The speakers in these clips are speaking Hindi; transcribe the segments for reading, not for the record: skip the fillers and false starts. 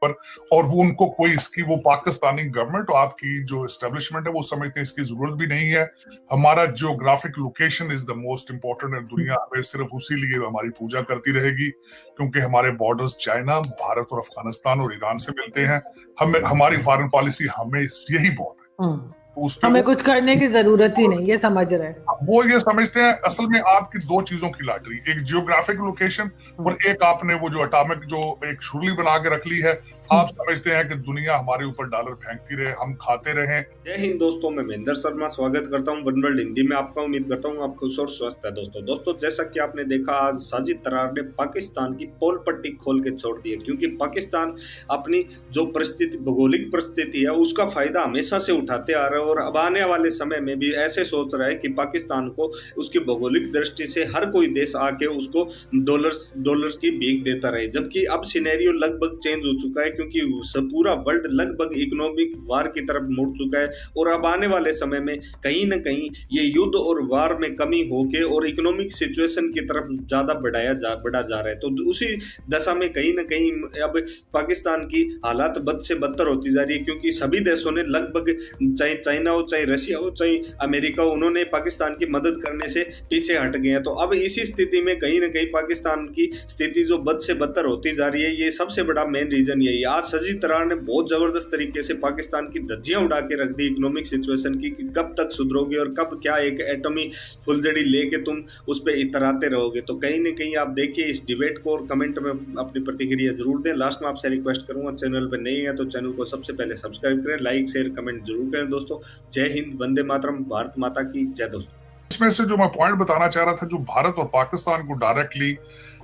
पर, और वो उनको कोई इसकी, वो पाकिस्तानी गवर्नमेंट और आपकी जो एस्टेब्लिशमेंट है वो समझते हैं इसकी जरूरत भी नहीं है। हमारा geographic location is the most important, and दुनिया हमें सिर्फ उसी लिए हमारी पूजा करती रहेगी क्योंकि हमारे बॉर्डर्स चाइना, भारत और अफगानिस्तान और ईरान से मिलते हैं। हमें हमारी फॉरेन पॉलिसी हमें यही बहुत है, तो उस पे हमें कुछ करने की जरूरत ही नहीं, ये समझ रहे हैं वो। ये समझते हैं असल में आपकी दो चीजों की लॉटरी, एक जियोग्राफिक लोकेशन और एक आपने वो जो एटॉमिक जो एक शुरली बना के रख ली है। आप समझते हैं कि दुनिया हमारे ऊपर डॉलर फेंकती रहे, हम खाते रहें। जय हिंद दोस्तों, मैं महेंद्र शर्मा स्वागत करता हूं वन वर्ल्ड हिंदी में आपका। उम्मीद करता हूं आप खुश और स्वस्थ है। दोस्तों जैसा कि आपने देखा, आज साजिद तरार ने पाकिस्तान की पोल पट्टी खोल के छोड़ दी है, क्योंकि पाकिस्तान अपनी जो परिस्थिति, भौगोलिक परिस्थिति है, उसका फायदा हमेशा से उठाते आ रहा है और अब आने वाले समय में भी ऐसे सोच रहा है कि पाकिस्तान को उसकी भौगोलिक दृष्टि से हर कोई देश आके उसको डॉलर की भीख देता रहे। जबकि अब सिनेरियो लगभग चेंज हो चुका है, क्योंकि पूरा वर्ल्ड लगभग इकोनॉमिक वार की तरफ मुड़ चुका है और अब आने वाले समय में कहीं ना कहीं ये युद्ध और वार में कमी होके और इकोनॉमिक सिचुएशन की तरफ ज्यादा बढ़ा जा रहा है। तो उसी दशा में कहीं ना कहीं अब पाकिस्तान की हालात बद से बदतर होती जा रही है, क्योंकि सभी देशों ने लगभग, चाहे चाइना हो, चाहे रशिया हो, चाहे अमेरिका हो, उन्होंने पाकिस्तान की मदद करने से पीछे हट गए हैं। तो अब इसी स्थिति में कहीं ना कहीं पाकिस्तान की स्थिति जो बद से बदतर होती जा रही है, ये सबसे बड़ा मेन रीजन यही है। आज साजिद तरार ने बहुत जबरदस्त तरीके से पाकिस्तान की धज्जियां उड़ा के रख दी इकोनॉमिक सिचुएशन की, कि कब तक सुधरोगे और कब क्या एक एटमी फुलझड़ी लेके तुम उस पर इतराते रहोगे। तो कहीं ना कहीं आप देखिए इस डिबेट को और कमेंट में अपनी प्रतिक्रिया जरूर दें। लास्ट में आपसे रिक्वेस्ट करूंगा, चैनल पर नहीं है तो चैनल को सबसे पहले सब्सक्राइब करें, लाइक शेयर कमेंट जरूर करें। दोस्तों जय हिंद, वंदे मातरम, भारत माता की जय। दोस्तों इसमें से जो मैं पॉइंट बताना चाह रहा था, जो भारत और पाकिस्तान को डायरेक्टली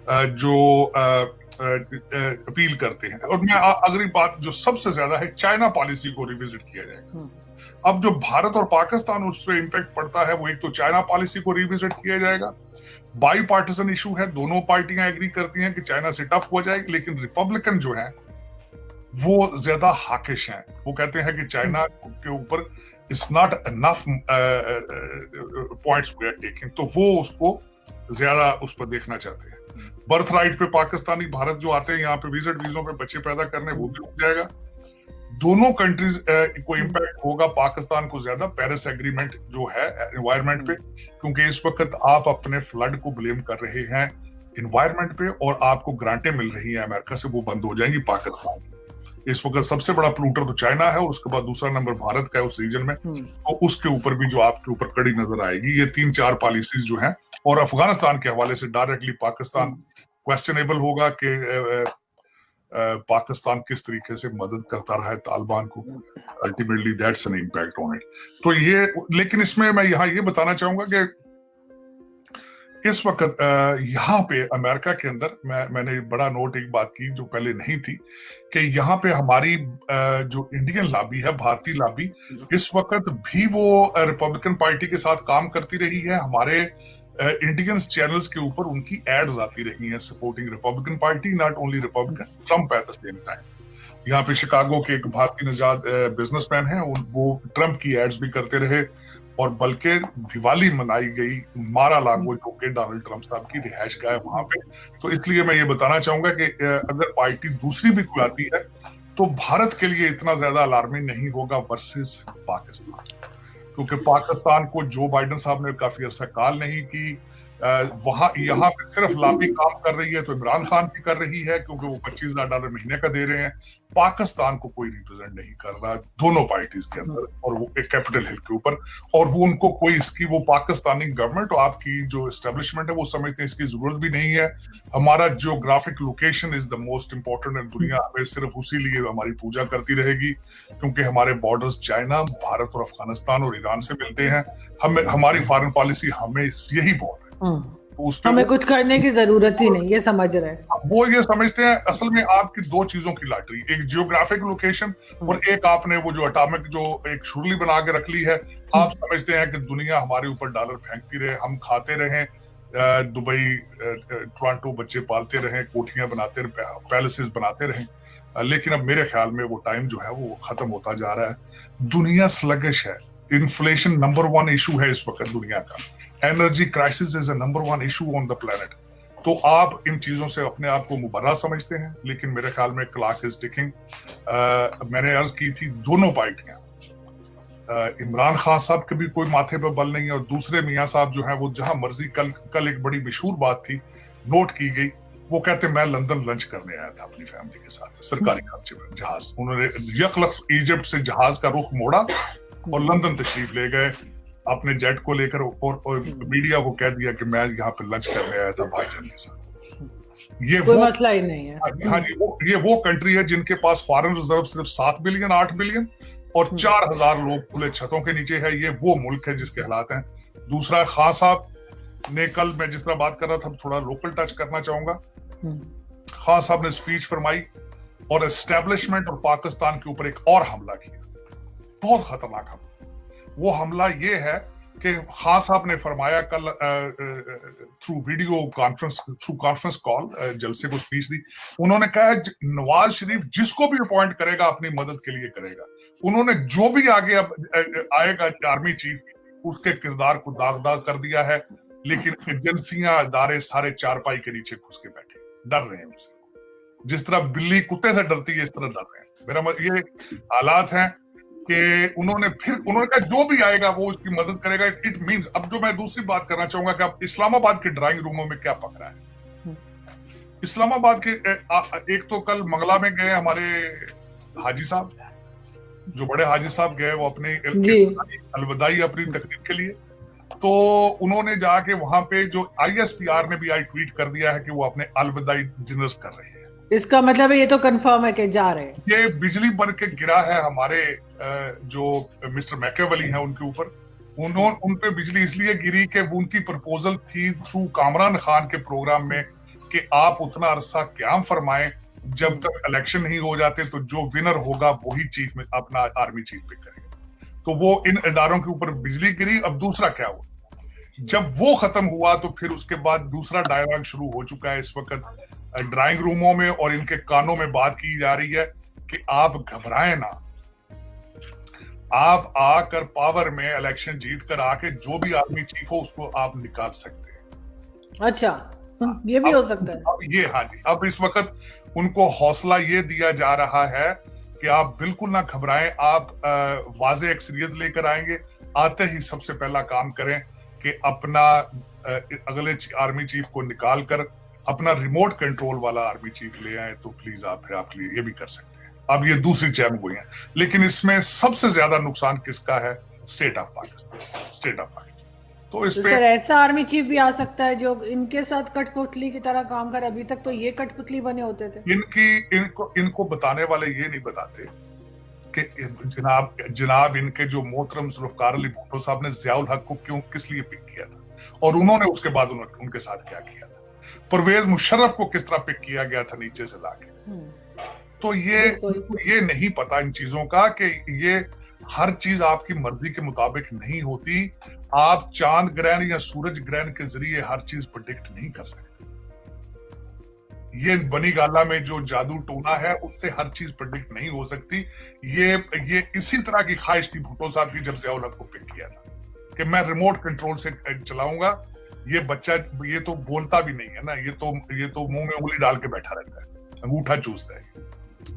जो अपील करते हैं, और मैं अगली बात जो सबसे ज्यादा है, चाइना पॉलिसी को रिविजिट किया जाएगा। अब जो भारत और पाकिस्तान उस पर इम्पैक्ट पड़ता है, वो एक तो चाइना पॉलिसी को रिविजिट किया जाएगा। बाई पार्टिसन इशू है, दोनों पार्टियां एग्री करती हैं कि चाइना से टफ हो जाएगी, लेकिन रिपब्लिकन जो है वो ज्यादा हाकिश हैं। वो कहते हैं कि चाइना के ऊपर it's not enough points we are taking, तो वो उसको ज्यादा उस पर देखना चाहते हैं। बर्थ राइट पे पाकिस्तानी भारत जो आते हैं यहाँ पे विजिट वीजों पे बच्चे पैदा करने, वो भी रुक जाएगा। दोनों कंट्रीज को इम्पैक्ट होगा, पाकिस्तान को ज्यादा पेरिस एग्रीमेंट जो है एनवायरमेंट पे, क्योंकि इस वक्त आप अपने फ्लड को ब्लेम कर रहे हैं एनवायरमेंट पे और आपको ग्रांटें मिल रही हैं अमेरिका से, वो बंद हो जाएंगी पाकिस्तान। इस वक्त सबसे बड़ा प्लूटर तो चाइना है और उसके बाद दूसरा नंबर भारत का है उस रीजन में, तो उसके ऊपर भी जो आपके ऊपर कड़ी नजर आएगी। ये 3-4 पॉलिसीज जो हैं, और अफगानिस्तान के हवाले से डायरेक्टली पाकिस्तान क्वेश्चनेबल होगा कि पाकिस्तान किस तरीके से मदद करता रहा है तालिबान को। Ultimately that's an impact on it. तो ये, लेकिन इसमें मैं यहाँ ये बताना चाहूंगा कि इस वक्त यहाँ पे अमेरिका के अंदर मैंने बड़ा नोट एक बात की जो पहले नहीं थी, कि यहाँ पे हमारी जो इंडियन लॉबी है, भारतीय लॉबी, इस वक्त भी वो रिपब्लिकन पार्टी के साथ काम करती रही है। हमारे इंडियन चैनल्स के ऊपर उनकी एड्स आती रही हैं supporting Republican party, not only Republican, Trump at the same time. यहाँ पे शिकागो के एक भारतीय नजाद बिजनेसमैन हैं, वो ट्रम्प की एड्स भी करते रहे, और बल्कि दिवाली मनाई गई मारा लागो, जो कि डोनाल्ड ट्रम्प साहब की रिहाइश गाह है वहां पे। तो इसलिए मैं ये बताना चाहूंगा कि अगर पार्टी दूसरी भी कोई आती है तो भारत के लिए इतना ज्यादा अलार्मिंग नहीं होगा वर्सेस पाकिस्तान, क्योंकि पाकिस्तान को जो बाइडेन साहब ने काफी अरसा काल नहीं की, वहां यहाँ पे सिर्फ लॉबी काम कर रही है तो इमरान खान भी कर रही है, क्योंकि वो $25,000 महीने का दे रहे हैं। पाकिस्तान को कोई रिप्रेजेंट नहीं कर रहा दोनों पार्टीज के अंदर, और वो एक कैपिटल हिल के ऊपर, और वो उनको कोई इसकी, वो पाकिस्तानी गवर्नमेंट और आपकी जो एस्टेब्लिशमेंट है वो समझते हैं इसकी जरूरत भी नहीं है। हमारा geographic location is the most important, and दुनिया हमें सिर्फ उसी लिए हमारी पूजा करती रहेगी क्योंकि हमारे बॉर्डर्स चाइना, भारत और अफगानिस्तान और ईरान से मिलते हैं। हमारी फॉरेन पॉलिसी हमें यही बहुत है, तो उस हमें कुछ करने की जरूरत ही नहीं, ये समझ रहे हैं वो। ये समझते हैं असल में आपकी दो चीजों की लॉटरी, एक जियोग्राफिक लोकेशन और एक आपने वो जो एटॉमिक जो एक शुरली बना के रख ली है। आप समझते हैं कि दुनिया हमारे ऊपर डॉलर फेंकती रहे, हम खाते रहें, दुबई टोरंटो बच्चे पालते रहें, कोठियां बनाते रहे, पैलेसेस बनाते रहें, लेकिन अब मेरे ख्याल में वो टाइम जो है वो खत्म होता जा रहा है। दुनिया स्लगिश है, इन्फ्लेशन नंबर 1 इशू है इस वक्त दुनिया का, energy crisis is a number 1 issue on the planet, तो आप इन चीजों से अपने आप को मुबर्रा समझते हैं, लेकिन मेरे ख्याल में क्लॉक इज टिकिंग। मैंने अर्ज की थी दोनों पार्टियां, इमरान खान साहब के भी कोई माथे पे बल नहीं है, और दूसरे मियां साहब जो हैं वो जहां मर्जी, कल एक बड़ी मशहूर बात थी नोट की गई, वो कहते मैं लंदन लंच करने आया था अपनी फैमिली के साथ सरकारी खर्चे में, जहाज, उन्होंने यकलख इजिप्ट से जहाज का रुख मोड़ा और लंदन तशरीफ ले गए अपने जेट को लेकर, और मीडिया को कह दिया कि मैं यहाँ पे लंच करने आया था भाईजान के साथ। ये कोई वो मसला ही नहीं है। हाँ जी, ये वो कंट्री है जिनके पास फॉरेन रिजर्व सिर्फ 7 बिलियन 8 बिलियन और 4000 लोग खुले छतों के नीचे है। ये वो मुल्क है जिसके हालात हैं। दूसरा, खान साहब ने कल, मैं जिस तरह बात कर रहा था, थोड़ा लोकल टच करना चाहूंगा। खान साहब ने स्पीच फरमाई और एस्टेब्लिशमेंट और पाकिस्तान के ऊपर एक और हमला किया, बहुत खतरनाक हमला। वो हमला ये है कि खान साहब ने फरमाया कल through video conference, through conference call जलसे को स्पीच दी। उन्होंने कहा नवाज शरीफ जिसको भी अपॉइंट करेगा अपनी मदद के लिए करेगा। उन्होंने जो भी आगे आएगा आर्मी चीफ, उसके किरदार को दाग कर दिया है, लेकिन एजेंसियां, इदारे सारे चारपाई के नीचे घुस के बैठे, डर रहे हैं उनसे, जिस तरह बिल्ली कुत्ते से डरती है इस तरह डर रहे हैं। मेरा ये हालात हैं कि उन्होंने कहा जो भी आएगा वो उसकी मदद करेगा। इट मींस, अब जो मैं दूसरी बात करना चाहूंगा कि अब इस्लामाबाद के ड्राइंग रूमों में क्या पक रहा है। इस्लामाबाद के एक तो कल मंगला में गए हमारे हाजी साहब, जो बड़े हाजी साहब गए वो अपने अलविदाई अपनी तकरीर के लिए, तो उन्होंने जाके वहां पे जो ISPR ने भी आई ट्वीट कर दिया है कि वो अपने अलविदाई डिनर्स कर रहे हैं। इसका मतलब है ये तो कंफर्म है कि जा रहे हैं। ये बिजली बन के गिरा है हमारे जो मिस्टर मैकेवली हैं उनके ऊपर। उन पे बिजली इसलिए गिरी कि उनकी प्रपोजल थी थ्रू कामरान खान के प्रोग्राम में कि आप उतना अरसा क्याम फरमाएं जब तक इलेक्शन नहीं हो जाते, तो जो विनर होगा वही चीफ में अपना आर्मी चीफ पे करेगा। तो वो इन इदारों के ऊपर बिजली गिरी। अब दूसरा क्या हुआ, जब वो खत्म हुआ तो फिर उसके बाद दूसरा डायलॉग शुरू हो चुका है इस वक्त ड्राइंग रूमों में, और इनके कानों में बात की जा रही है कि आप घबराएं ना, आप आकर पावर में इलेक्शन जीत कर आके जो भी आर्मी चीफ हो उसको आप निकाल सकते हैं। अच्छा, ये भी हो सकता है। अब ये, हाँ जी, अब इस वक्त उनको हौसला ये दिया जा रहा है कि आप बिल्कुल ना घबराएं, आप वाज़े अक्सरियत लेकर आएंगे। आते ही सबसे पहला काम करें कि अपना अगले आर्मी चीफ को निकाल कर अपना रिमोट कंट्रोल वाला आर्मी चीफ ले आए, तो प्लीज आप फिर आपके लिए ये भी कर सकते हैं। अब ये दूसरी चैन हुई है, लेकिन इसमें सबसे ज्यादा नुकसान किसका है? State of Pakistan. तो इस पे ऐसा आर्मी चीफ भी आ सकता है जो इनके साथ कठपुतली की तरह काम करे। अभी तक तो ये कठपुतली बने होते थे। इनको बताने वाले ये नहीं बताते कि जनाब इनके जो मोहतरम जुल्फकार अली भुट्टो साहब ने ज़ियाउल हक को किस लिए पिक किया था, और उन्होंने उसके बाद उनके साथ क्या किया था। परवेज मुशर्रफ को किस तरह पिक किया गया था नीचे से लाके। तो ये नहीं पता इन चीजों का कि ये हर चीज आपकी मर्जी के मुताबिक नहीं होती। आप चांद ग्रहण या सूरज ग्रहण के जरिए हर चीज प्रेडिक्ट नहीं कर सकते। ये बनी गाला में जो जादू टोना है उससे हर चीज प्रेडिक्ट नहीं हो सकती। ये इसी तरह की ख्वाहिश थी भुट्टो साहब की जब ज़ियाउल हक को पिक किया था कि मैं रिमोट कंट्रोल से चलाऊंगा। ये बच्चा ये तो बोलता भी नहीं है ना, ये तो मुंह में उंगली डाल के बैठा रहता है, अंगूठा चूसता है।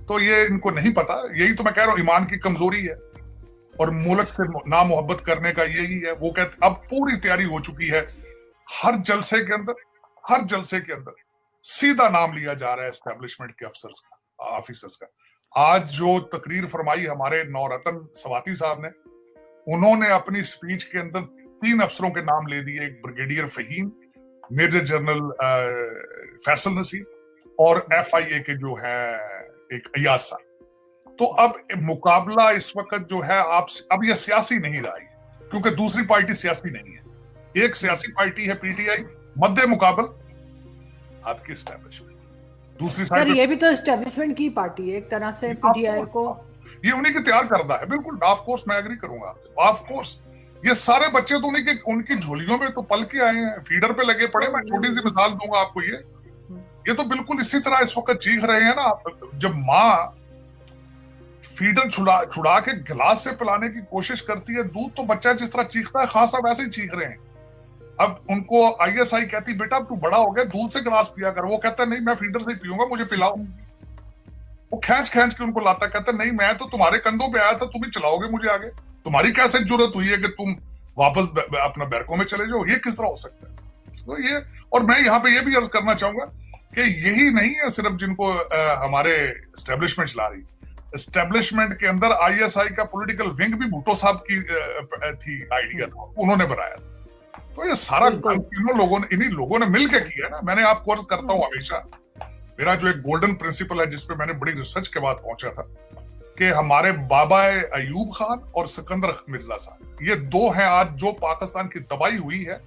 तो ये इनको नहीं पता। यही तो मैं कह रहा हूं, ईमान की कमजोरी है और मुल्क से ना मोहब्बत करने का यही है। वो कहते अब पूरी तैयारी हो चुकी है, हर जलसे के अंदर सीधा नाम लिया जा रहा है एस्टेब्लिशमेंट के अफसर्स का, ऑफिसर्स का। आज जो तकरीर फरमाई हमारे नौरतन सवाती साहब ने, उन्होंने अपनी स्पीच के अंदर 3 अफसरों के नाम ले दिए, एक brigadier Faheem, major general Faisal Naseer और FIA के जो है एक अयाज साहब। तो अब मुकाबला इस वक्त जो है अब यह सियासी नहीं रहा है, क्योंकि दूसरी पार्टी सियासी नहीं है। एक सियासी पार्टी है PTI, मध्य मुकाबल आपकी एस्टेब्लिशमेंट। दूसरी साइड ये भी तो एस्टेब्लिशमेंट की पार्टी है एक तरह से। PTI को ये उन्हीं के तैयार करता है। बिल्कुल, ऑफ कोर्स मैं एग्री करूंगा, ऑफ कोर्स। ये सारे बच्चे तो उनकी झोलियों में तो पल के आए हैं, फीडर पे लगे पड़े। मैं छोटी सी मिसाल दूंगा आपको, ये तो बिल्कुल इसी तरह इस वक्त चीख रहे हैं ना। जब माँ फीडर छुड़ा के गिलास से पिलाने की कोशिश करती है दूध, तो बच्चा जिस तरह चीखता है खासा वैसे ही चीख रहे हैं। अब उनको आईएसआई कहती बेटा अब तू बड़ा हो गया, दूध से गिलास पिया कर। वो कहता नहीं मैं फीडर से ही पीऊंगा, मुझे पिलाओ। वो खींच खींच के उनको लाता, कहता नहीं मैं तो तुम्हारे कंधों पे आया था, तुम ही चलाओगे मुझे आगे, तुम्हारी कैसे जरूरत हुई है कि तुम वापस अपना बैरकों में चले जाओ, ये किस तरह हो सकता है। तो ये, और मैं यहाँ पे ये भी अर्ज करना चाहूंगा कि यही नहीं है सिर्फ जिनको हमारे एस्टेब्लिशमेंट चला रही, एस्टेब्लिशमेंट के अंदर आईएसआई का पॉलिटिकल विंग भी भुट्टो साहब की थी, आइडिया था, उन्होंने बनाया था। तो ये सारा इन्हीं लोगों ने मिलकर किया ना। मैंने आपको अर्ज करता हूँ हमेशा, मेरा जो एक गोल्डन प्रिंसिपल है जिसपे मैंने बड़ी रिसर्च के बाद पहुंचा था, कि हमारे बाबा अयूब खान और सिकंदर मिर्जा साहब, ये दो हैं आज जो पाकिस्तान की तबाही हुई है,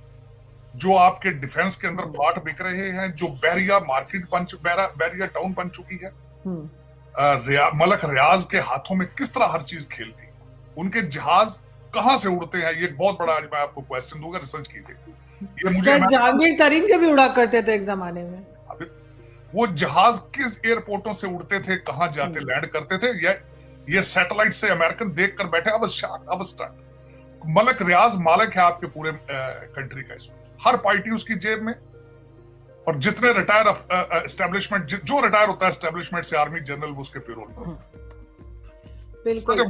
जो आपके डिफेंस के अंदर प्लाट बिक रहे हैं, जो बैरिया मार्केट बैरिया टाउन बन चुकी है। मलक रियाज के हाथों में किस तरह हर चीज खेलती, उनके जहाज कहां से उड़ते हैं, ये बहुत बड़ा आज मैं आपको क्वेश्चन दूंगा, रिसर्च कीजिए। ये मुझे जहांगीर तरीन के भी उड़ा करते थे एक जमाने में। वो जहाज किस एयरपोर्टों से उड़ते थे, कहां जाके लैंड करते थे, ये सैटेलाइट से अमेरिकन देखकर बैठे। अब स्टार्ट मलक रियाज मालिक है आपके पूरे कंट्री का, इसमें हर पार्टी उसकी जेब में, और जितने रिटायर एस्टेब्लिशमेंट, जो रिटायर होता है एस्टेब्लिशमेंट से, आर्मी जनरल, वो उसके पेरोल पर। बिल्कुल।